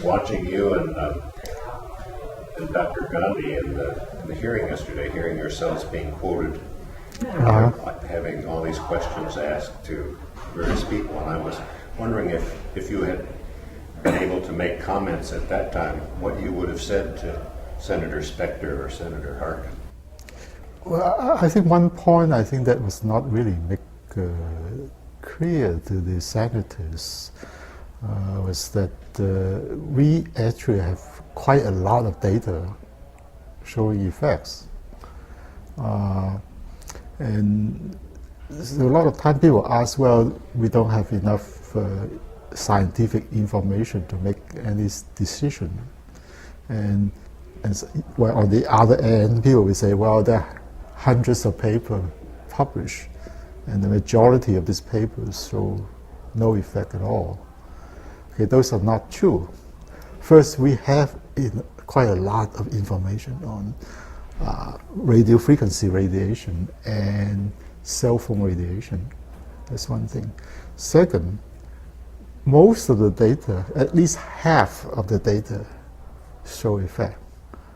watching you and Dr. Gandhi in the hearing yesterday, hearing yourselves being quoted, having all these questions asked to various people, and I was wondering if you had been able to make comments at that time, what you would have said to Senator Specter or Senator Harkin. Well, I think one point I think that was not really made clear to the senators was that we actually have quite a lot of data showing effects. And so a lot of time people ask, well, we don't have enough scientific information to make any decision. And so, well, on the other end, people will say, well, there are hundreds of papers published, and the majority of these papers show no effect at all. Okay, those are not true. First, we have quite a lot of information on radio frequency radiation and cell phone radiation. That's one thing. Second, most of the data, at least half of the data, show effect.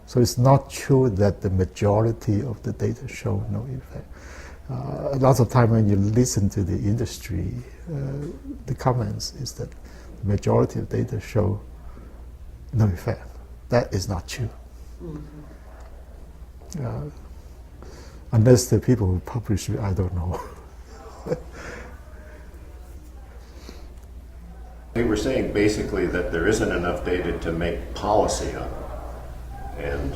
So it's not true that the majority of the data show no effect. Lots of time when you listen to the industry, the comments is that the majority of data show no effect. That is not true. Mm-hmm. Unless the people who publish it, I don't know. They were saying basically that there isn't enough data to make policy on it. And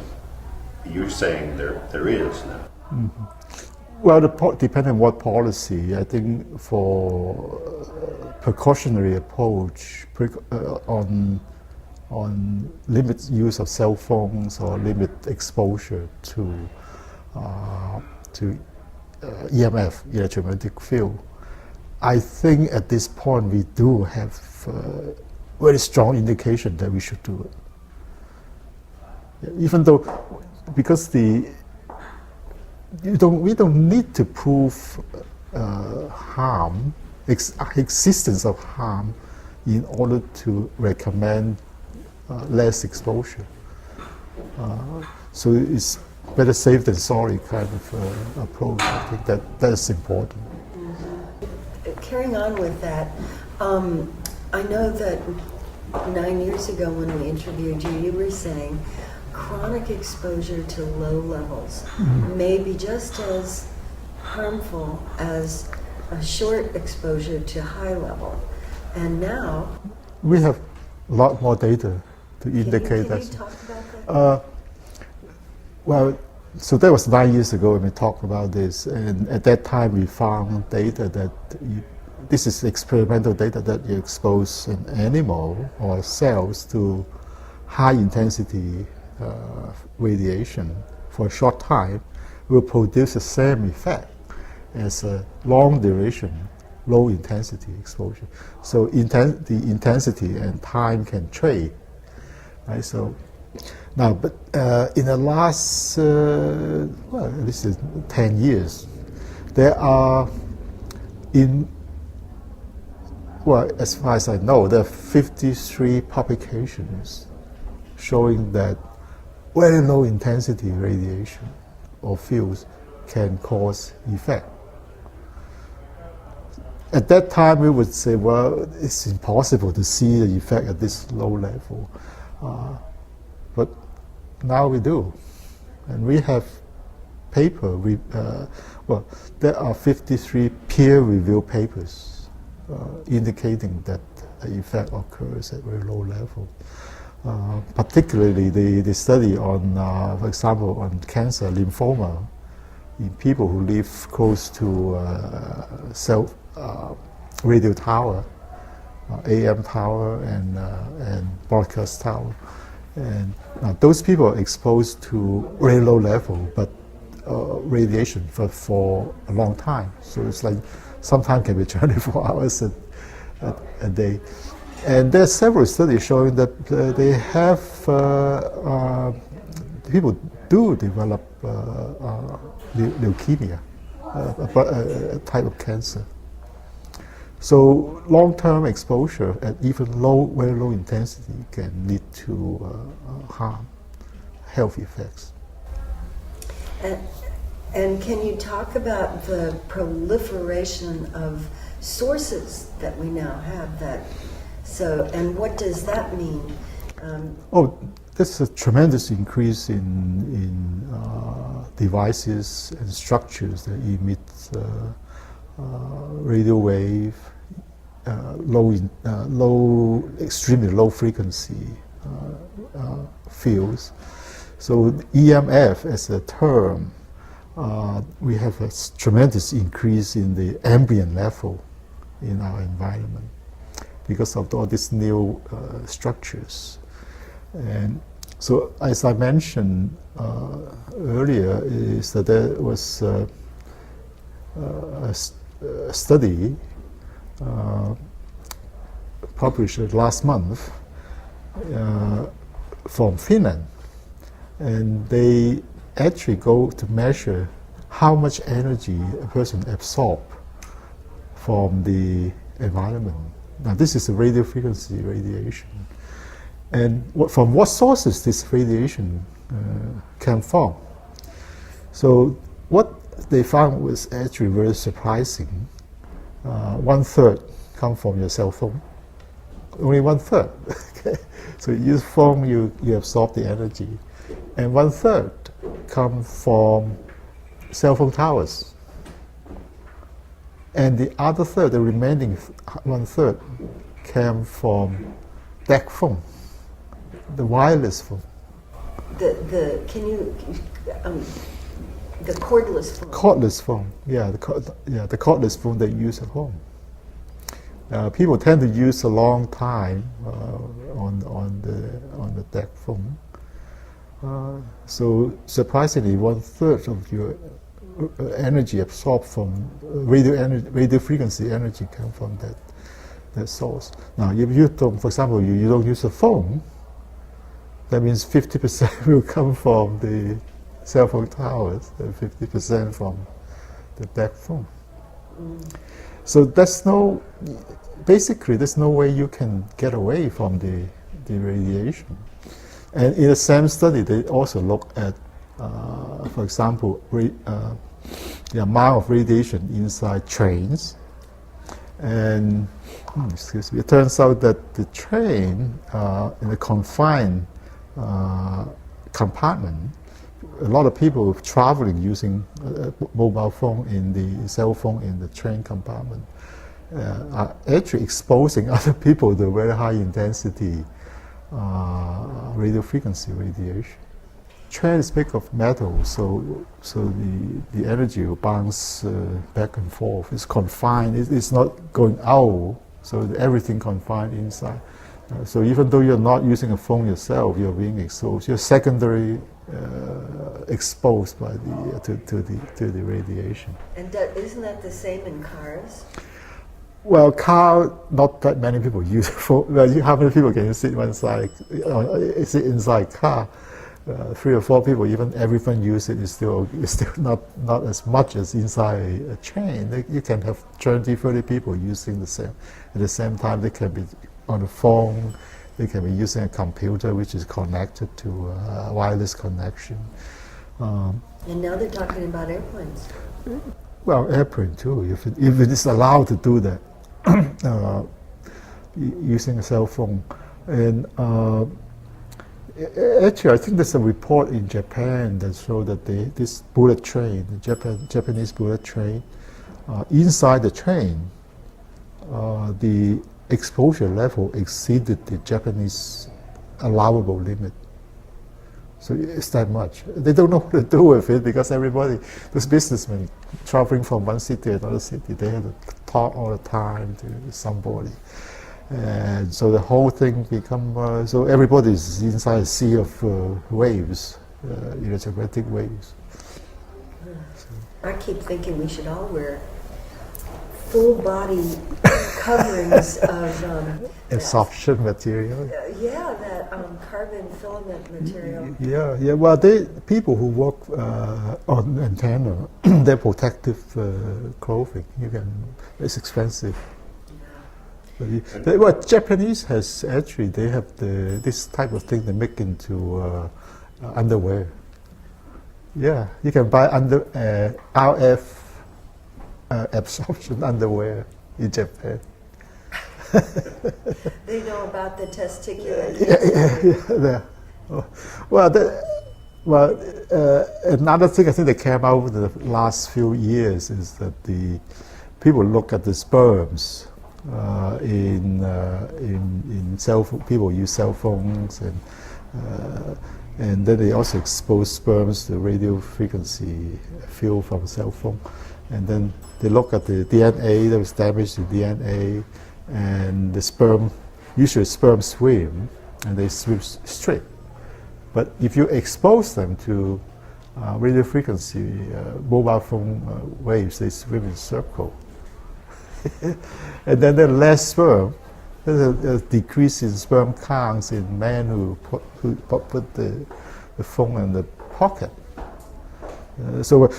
you're saying there is now. Mm-hmm. Well, depending on what policy, I think for precautionary approach on limit use of cell phones or limit exposure to EMF, electromagnetic field, I think at this point we do have very strong indication that we should do it. Even though, because we don't need to prove harm, existence of harm, in order to recommend less exposure. So it's better safe than sorry kind of approach. I think that is important. Mm-hmm. Carrying on with that, I know that 9 years ago when we interviewed you, you were saying chronic exposure to low levels may be just as harmful as a short exposure to high level. And now we have a lot more data to indicate that. Can you talk about that? Well, so that was 9 years ago when we talked about this, and at that time we found data that this is experimental data that you expose an animal or cells to high intensity radiation for a short time will produce the same effect as a long duration, low intensity exposure. So the intensity and time can trade, right? So now, but in the last, well, at least 10 years, there are well, as far as I know, there are 53 publications showing that very low intensity radiation or fields can cause effect. At that time, we would say, well, it's impossible to see the effect at this low level. But now we do. And we have paper, well, there are 53 peer-reviewed papers indicating that the effect occurs at very low level. Particularly the study on, for example, on cancer, lymphoma, in people who live close to radio tower, AM tower and broadcast tower. And those people are exposed to very low level, but radiation for a long time. So it's like sometimes can be 24 hours a day. And there are several studies showing that they have, people do develop leukemia, a type of cancer. So long-term exposure at even very low intensity can lead to harm, health effects. And can you talk about the proliferation of sources that we now have and what does that mean? There's a tremendous increase in devices and structures that emit radio wave, extremely low frequency fields. So EMF as a term, we have a tremendous increase in the ambient level in our environment because of all these new structures. And so, as I mentioned earlier, is that there was a study published last month from Finland, and they actually go to measure how much energy a person absorbs from the environment. Now, this is a radio frequency radiation. And from what sources this radiation came from. So what they found was actually very surprising. 1/3 come from your cell phone. Only 1/3. Okay? So you use phone, you absorb the energy. And 1/3 come from cell phone towers. And the other third, the remaining 1/3, came from DEC phone. The wireless phone. The cordless phone. Cordless phone, the cordless phone they use at home. People tend to use a long time on the DEC phone. So surprisingly, 1/3 of your energy absorbed from radio frequency energy come from that source. Now, if you don't, for example, you don't use a phone, that means 50% will come from the cell phone towers, and 50% from the DEC phone. So there's no way you can get away from the radiation. And in the same study, they also look at, for example, the amount of radiation inside trains. And it turns out that the train in a confined compartment, a lot of people traveling using a mobile phone cell phone in the train compartment are actually exposing other people to very high intensity radio frequency radiation. Train is made of metal, so the energy will bounce back and forth. It's confined. It's not going out, so everything confined inside. So even though you're not using a phone yourself, you're being exposed. You're secondary exposed by to the radiation. And isn't that the same in cars? Well, car, not that many people use a phone. Well, how many people can you sit inside car? 3 or 4 people, even everyone use it, is still not as much as inside a train. You can have 20, 30 people using at the same time. They can be on a phone, they can be using a computer which is connected to a wireless connection. And now they're talking about airplanes. Well, airplane too, if it is allowed to do that, using a cell phone. And actually, I think there's a report in Japan that showed that this bullet train, the Japanese bullet train, inside the train, the exposure level exceeded the Japanese allowable limit. So it's that much. They don't know what to do with it because those businessmen traveling from one city to another city, they have to talk all the time to somebody. And so the whole thing so everybody's inside a sea of waves, electromagnetic waves. I keep thinking we should all wear full body coverings of absorption material. That carbon filament material. Yeah. Well, people who work on antenna, they're protective clothing. It's expensive. Well, Japanese has actually, they have this type of thing they make into underwear. Yeah, you can buy RF absorption underwear in Japan. They know about the testicular Yeah. Another thing I think that came out in the last few years is that the people look at the sperms in cell phone. People use cell phones, and then they also expose sperms to radio frequency field from cell phone, and then they look at the DNA. There was damage to DNA, and the sperm. Usually, sperm swim, and they swim straight. But if you expose them to radio frequency mobile phone waves, they swim in a circle. And then there's less sperm. There's a decrease in sperm counts in men who put the phone in the pocket. So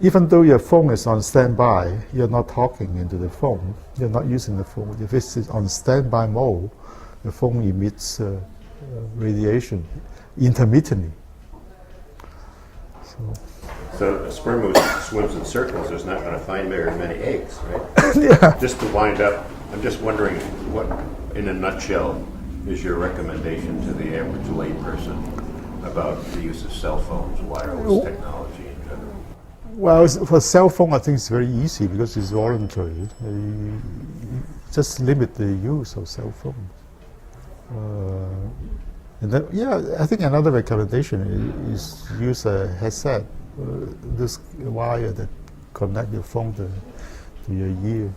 even though your phone is on standby, you're not talking into the phone. You're not using the phone. If it's on standby mode, the phone emits radiation intermittently. So a sperm who swims in circles is not going to find very many eggs, right? Yeah. Just to wind up, I'm just wondering what, in a nutshell, is your recommendation to the average layperson about the use of cell phones, wireless technology in general? Well, for cell phone, I think it's very easy because it's voluntary. You just limit the use of cell phones. And then, I think another recommendation is use a headset, this wire that connect your phone to your ear.